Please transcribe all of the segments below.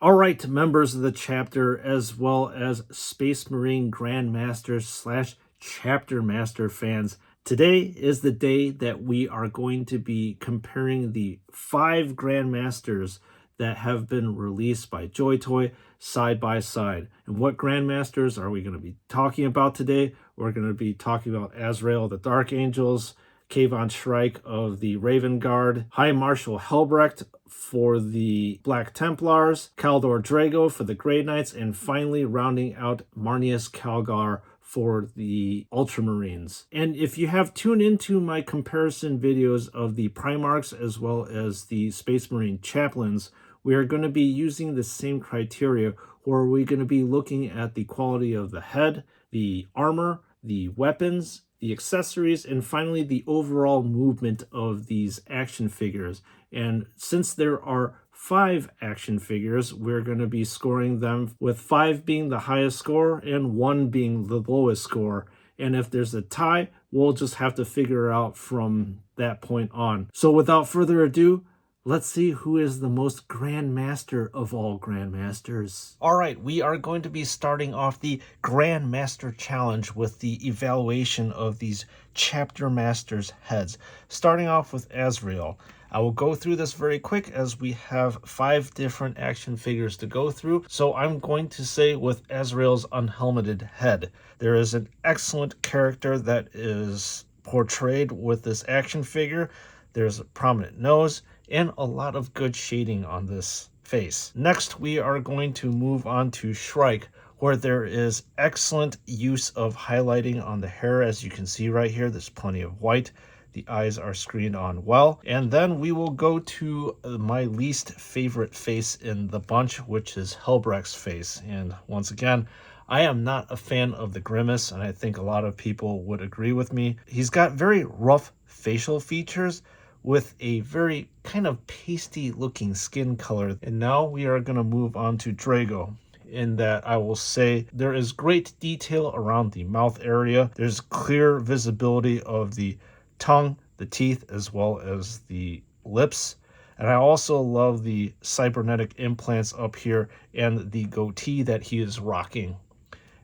All right, members of the chapter, as well as Space Marine Grandmasters slash Chapter Master fans, today is the day that we are going to be comparing the 5 Grandmasters that have been released by JoyToy side by side. And what Grandmasters are we going to be talking about today? We're going to be talking about Azrael of the Dark Angels, Kayvaan Shrike of the Raven Guard, High Marshal Helbrecht for the Black Templars, Kaldor Draigo for the Grey Knights, and finally rounding out Marneus Calgar for the Ultramarines. And if you have tuned into my comparison videos of the Primarchs as well as the Space Marine Chaplains, we are going to be using the same criteria where we're going to be looking at the quality of the head, the armor, the weapons, the accessories, and finally the overall movement of these action figures. And since there are 5 action figures, we're going to be scoring them with 5 being the highest score and 1 being the lowest score. And if there's a tie, we'll just have to figure out from that point on. So without further ado, let's see who is the most Grandmaster of all Grandmasters. All right, we are going to be starting off the Grandmaster Challenge with the evaluation of these Chapter Masters heads. Starting off with Azrael. I will go through this very quick as we have 5 different action figures to go through. So I'm going to say with Azrael's unhelmeted head, there is an excellent character that is portrayed with this action figure. There's a prominent nose and a lot of good shading on this face. Next, we are going to move on to Shrike, where there is excellent use of highlighting on the hair. As you can see right here, there's plenty of white. The eyes are screened on well. And then we will go to my least favorite face in the bunch, which is Helbrecht's face. And once again, I am not a fan of the grimace, and I think a lot of people would agree with me. He's got very rough facial features with a very kind of pasty looking skin color. And now we are going to move on to Draigo, in that I will say there is great detail around the mouth area. There's clear visibility of the tongue, the teeth, as well as the lips. And I also love the cybernetic implants up here and the goatee that he is rocking.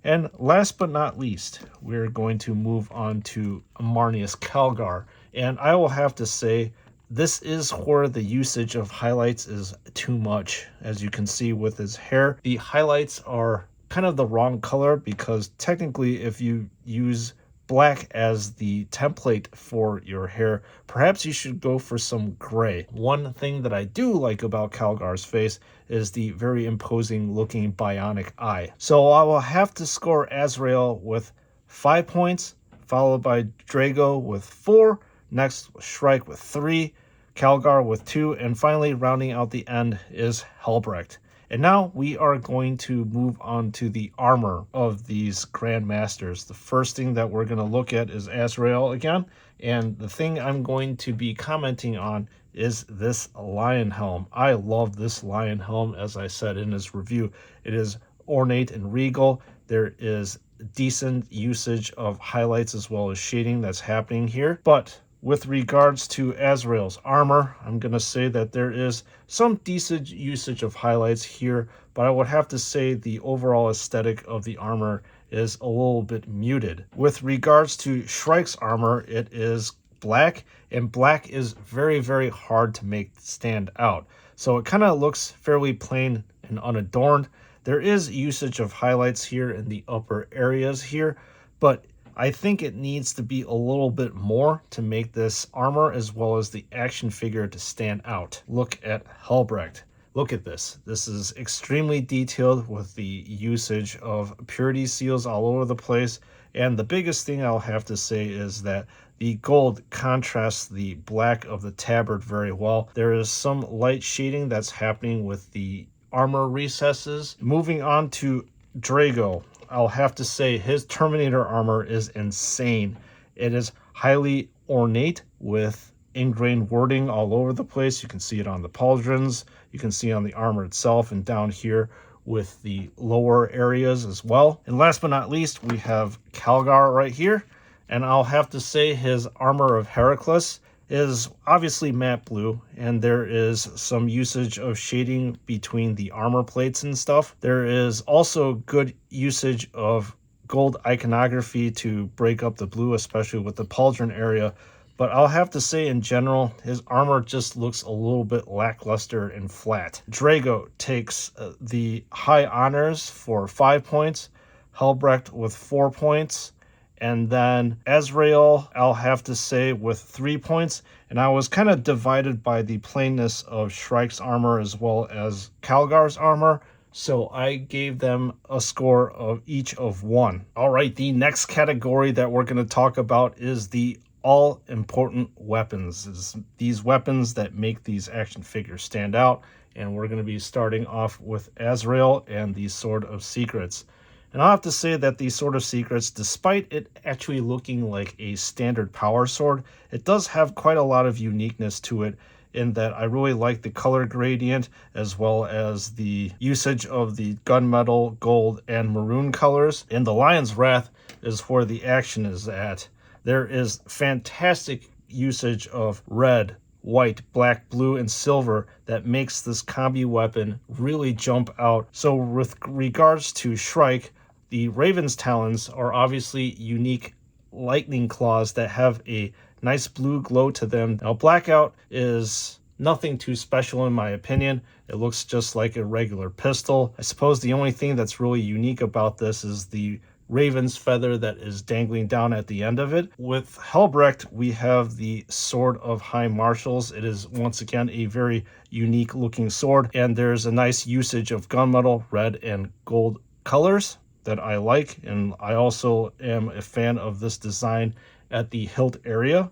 And last but not least, we're going to move on to Marneus Calgar. And I will have to say, this is where the usage of highlights is too much. As you can see with his hair, the highlights are kind of the wrong color, because technically if you use black as the template for your hair, perhaps you should go for some gray. One thing that I do like about Calgar's face is the very imposing looking bionic eye. So I will have to score Azrael with 5 points, followed by Draigo with 4, next Shrike with 3, Calgar with 2, and finally rounding out the end is Helbrecht. And now we are going to move on to the armor of these Grandmasters. The first thing that we're going to look at is Azrael again. And the thing I'm going to be commenting on is this lion helm. I love this lion helm, as I said in his review. It is ornate and regal. There is decent usage of highlights as well as shading that's happening here. But with regards to Azrael's armor, I'm going to say that there is some decent usage of highlights here, but I would have to say the overall aesthetic of the armor is a little bit muted. With regards to Shrike's armor, it is black, and black is very, very hard to make stand out. So it kind of looks fairly plain and unadorned. There is usage of highlights here in the upper areas here, but I think it needs to be a little bit more to make this armor as well as the action figure to stand out. Look at Helbrecht. Look at this. This is extremely detailed with the usage of purity seals all over the place. And the biggest thing I'll have to say is that the gold contrasts the black of the tabard very well. There is some light shading that's happening with the armor recesses. Moving on to Draigo, I'll have to say his Terminator armor is insane. It is highly ornate with ingrained wording all over the place. You can see it on the pauldrons. You can see on the armor itself and down here with the lower areas as well. And last but not least, we have Calgar right here. And I'll have to say his armor of Heracles is obviously matte blue, and there is some usage of shading between the armor plates and stuff. There is also good usage of gold iconography to break up the blue, especially with the pauldron area. But I'll have to say, in general, his armor just looks a little bit lackluster and flat. Draigo takes the high honors for 5 points, Helbrecht with 4 points, and then Azrael, I'll have to say, with 3 points. And I was kind of divided by the plainness of Shrike's armor as well as Calgar's armor, so I gave them a score of each of 1. All right, the next category that we're going to talk about is the all-important weapons. Is these weapons that make these action figures stand out. And we're going to be starting off with Azrael and the Sword of Secrets. And I'll have to say that the Sword of Secrets, despite it actually looking like a standard power sword, it does have quite a lot of uniqueness to it, in that I really like the color gradient as well as the usage of the gunmetal, gold, and maroon colors. And the Lion's Wrath is where the action is at. There is fantastic usage of red, white, black, blue, and silver that makes this combi weapon really jump out. So with regards to Shrike, the Raven's Talons are obviously unique lightning claws that have a nice blue glow to them. Now, Blackout is nothing too special in my opinion. It looks just like a regular pistol. I suppose the only thing that's really unique about this is the Raven's feather that is dangling down at the end of it. With Helbrecht, we have the Sword of High Marshals. It is once again a very unique looking sword, and there's a nice usage of gunmetal, red, and gold colors that I like. And I also am a fan of this design at the hilt area.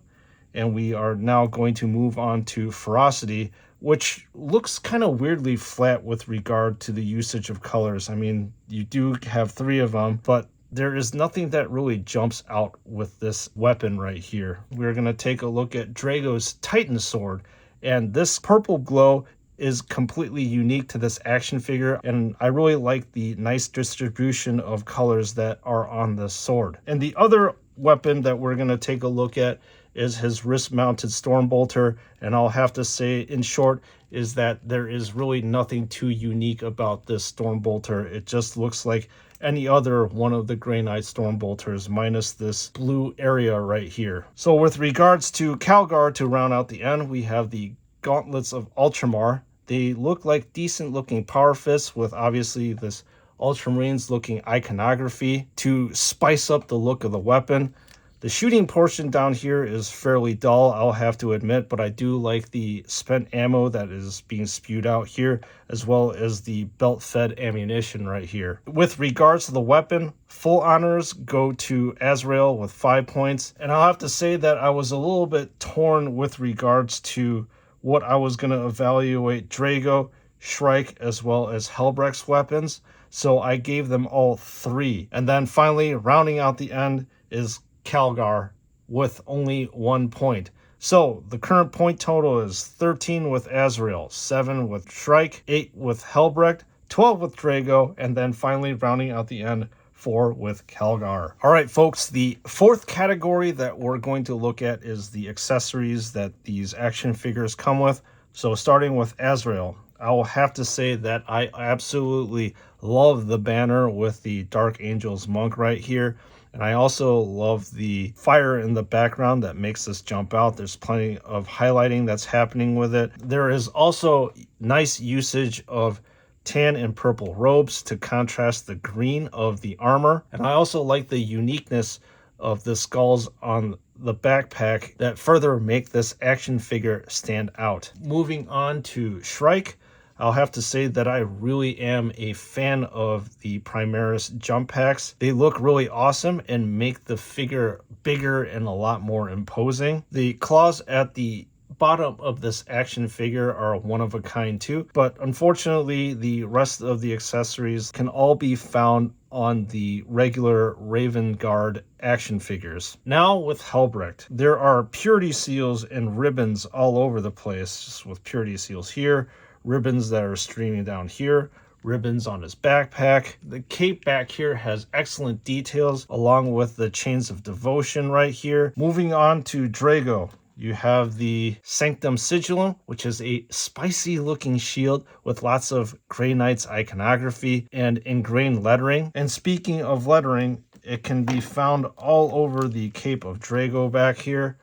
And we are now going to move on to Ferocity, which looks kind of weirdly flat with regard to the usage of colors. I mean, you do have 3 of them, but there is nothing that really jumps out with this weapon right here. We're going to take a look at Draigo's Titan Sword, and this purple glow is completely unique to this action figure, and I really like the nice distribution of colors that are on this sword. And the other weapon that we're going to take a look at is his wrist-mounted Stormbolter, and I'll have to say, in short, is that there is really nothing too unique about this Stormbolter. It just looks like any other one of the Grey Knight Stormbolters, minus this blue area right here. So with regards to Calgar, to round out the end, we have the Gauntlets of Ultramar. They look like decent looking power fists with obviously this Ultramarines looking iconography to spice up the look of the weapon. The shooting portion down here is fairly dull, I'll have to admit, but I do like the spent ammo that is being spewed out here, as well as the belt-fed ammunition right here. With regards to the weapon, full honors go to Azrael with 5 points, and I'll have to say that I was a little bit torn with regards to what I was going to evaluate Draigo, Shrike, as well as Helbrecht's weapons, so I gave them all 3. And then finally, rounding out the end is Calgar with only 1 point. So the current point total is 13 with Azrael, 7 with Shrike, 8 with Helbrecht, 12 with Draigo, and then finally rounding out the end, 4 with Calgar. All right, folks, the fourth category that we're going to look at is the accessories that these action figures come with. So starting with Azrael, I will have to say that I absolutely love the banner with the Dark Angels monk right here. And I also love the fire in the background that makes this jump out. There's plenty of highlighting that's happening with it. There is also nice usage of tan and purple robes to contrast the green of the armor. And I also like the uniqueness of the skulls on the backpack that further make this action figure stand out. Moving on to Shrike, I'll have to say that I really am a fan of the Primaris jump packs. They look really awesome and make the figure bigger and a lot more imposing. The claws at the bottom of this action figure are one of a kind too, but unfortunately the rest of the accessories can all be found on the regular Raven Guard action figures. Now with Helbrecht, there are purity seals and ribbons all over the place, just with purity seals here, ribbons that are streaming down here, ribbons on his backpack. The cape back here has excellent details along with the chains of devotion right here. Moving on to Draigo. you have the Sanctum Sigillum, which is a spicy looking shield with lots of Grey Knights iconography and ingrained lettering. And speaking of lettering, it can be found all over the Cape of Draigo back here.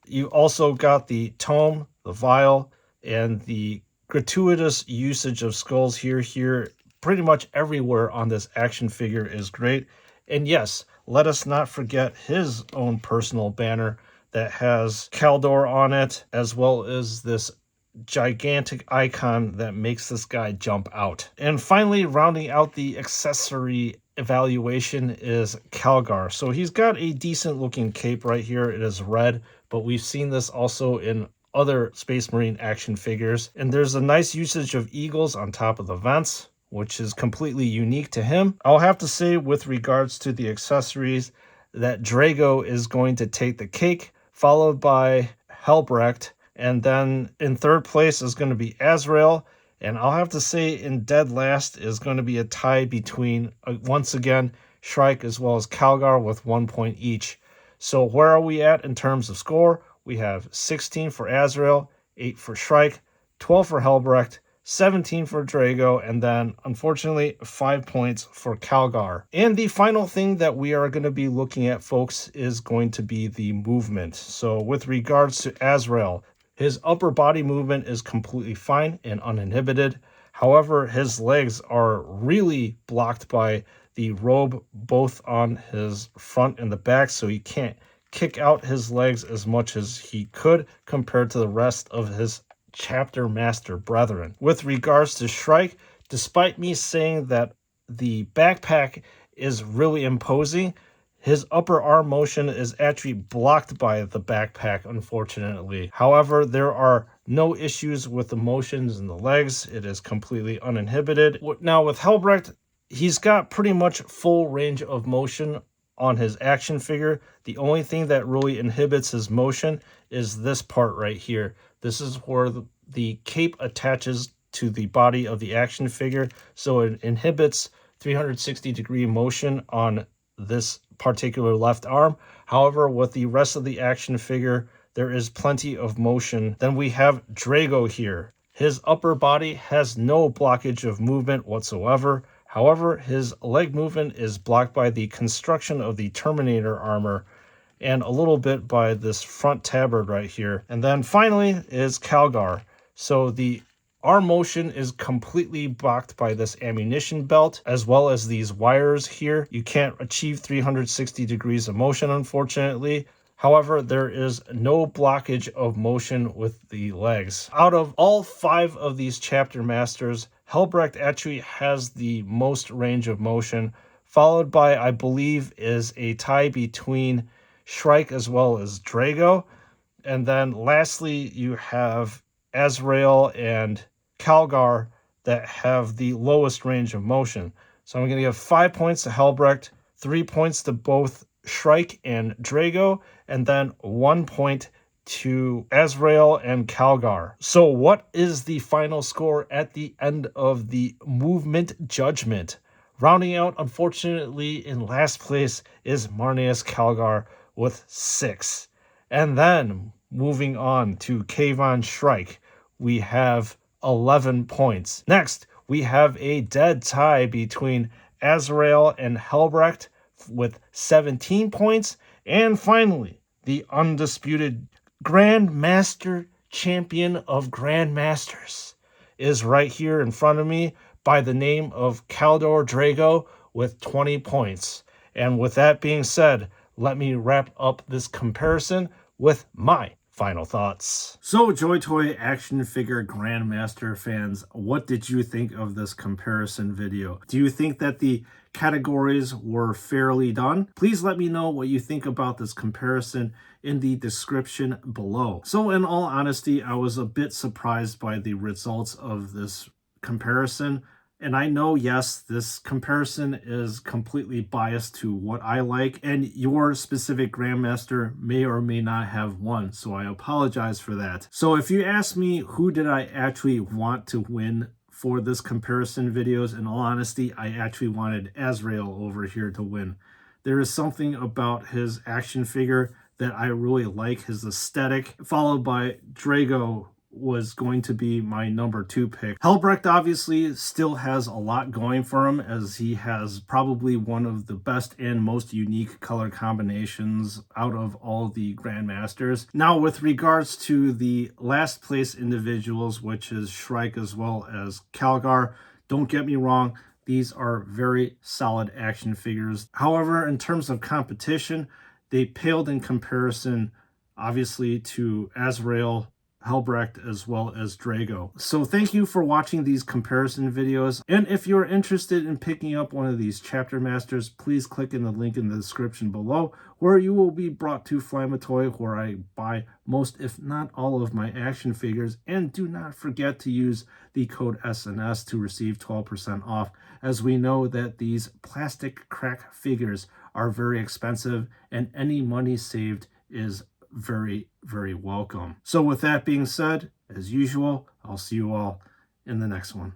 You also got the tome, the vial, and the gratuitous usage of skulls here. Pretty much everywhere on this action figure is great. And yes, let us not forget his own personal banner that has Kaldor on it, as well as this gigantic icon that makes this guy jump out. And finally, rounding out the accessory evaluation is Calgar. So he's got a decent looking cape right here. It is red, but we've seen this also in other Space Marine action figures. And there's a nice usage of eagles on top of the vents, which is completely unique to him. I'll have to say, with regards to the accessories, that Draigo is going to take the cake, followed by Helbrecht, and then in third place is going to be Azrael. And I'll have to say, in dead last is going to be a tie between, once again, Shrike as well as Calgar with 1 point each. So where are we at in terms of score? We have 16 for Azrael, 8 for Shrike, 12 for Helbrecht, 17 for Draigo, and then, unfortunately, 5 points for Calgar. And the final thing that we are going to be looking at, folks, is going to be the movement. So with regards to Azrael, his upper body movement is completely fine and uninhibited. However, his legs are really blocked by the robe, both on his front and the back, so he can't kick out his legs as much as he could compared to the rest of his chapter master brethren. With regards to Shrike, despite me saying that the backpack is really imposing, his upper arm motion is actually blocked by the backpack, unfortunately. However, there are no issues with the motions in the legs. It is completely uninhibited. Now with Helbrecht, he's got pretty much full range of motion on his action figure. The only thing that really inhibits his motion is this part right here. This is where the cape attaches to the body of the action figure, so it inhibits 360-degree motion on this particular left arm. However, with the rest of the action figure, there is plenty of motion. Then we have Draigo here. His upper body has no blockage of movement whatsoever. However, his leg movement is blocked by the construction of the Terminator armor and a little bit by this front tabard right here. And then finally is Calgar. So the arm motion is completely blocked by this ammunition belt, as well as these wires here. You can't achieve 360 degrees of motion, unfortunately. However, there is no blockage of motion with the legs. Out of all 5 of these chapter masters, Helbrecht actually has the most range of motion, followed by, I believe, is a tie between Shrike as well as Draigo. And then lastly, you have Azrael and Calgar that have the lowest range of motion. So I'm going to give 5 points to Helbrecht, 3 points to both Shrike and Draigo, and then 1 point to Azrael and Calgar. So what is the final score at the end of the movement judgment? Rounding out, unfortunately, in last place is Marneus Calgar with 6. And then moving on to Kayvaan Shrike, we have 11 points. Next, we have a dead tie between Azrael and Helbrecht with 17 points. And finally, the undisputed Grand Master Champion of Grandmasters is right here in front of me by the name of Kaldor Draigo with 20 points. And with that being said, let me wrap up this comparison with my final thoughts. So, JoyToy action figure Grandmaster fans, what did you think of this comparison video? Do you think that the categories were fairly done? Please let me know what you think about this comparison in the description below. So, in all honesty, I was a bit surprised by the results of this comparison. And I know, yes, this comparison is completely biased to what I like, and your specific Grandmaster may or may not have won, so I apologize for that. So if you ask me who did I actually want to win for this comparison videos, in all honesty, I actually wanted Azrael over here to win. There is something about his action figure that I really like his aesthetic, followed by Draigo was going to be my number 2 pick. Helbrecht obviously still has a lot going for him, as he has probably one of the best and most unique color combinations out of all the Grandmasters. Now, with regards to the last place individuals, which is Shrike as well as Calgar, don't get me wrong, these are very solid action figures. However, in terms of competition, they paled in comparison, obviously, to Azrael, Helbrecht, as well as Draigo. So thank you for watching these comparison videos. And if you're interested in picking up one of these chapter masters, please click in the link in the description below, where you will be brought to Flamatoy, where I buy most, if not all, of my action figures. And do not forget to use the code SNS to receive 12% off, as we know that these plastic crack figures are very expensive, and any money saved is very, very welcome. So with that being said, as usual, I'll see you all in the next one.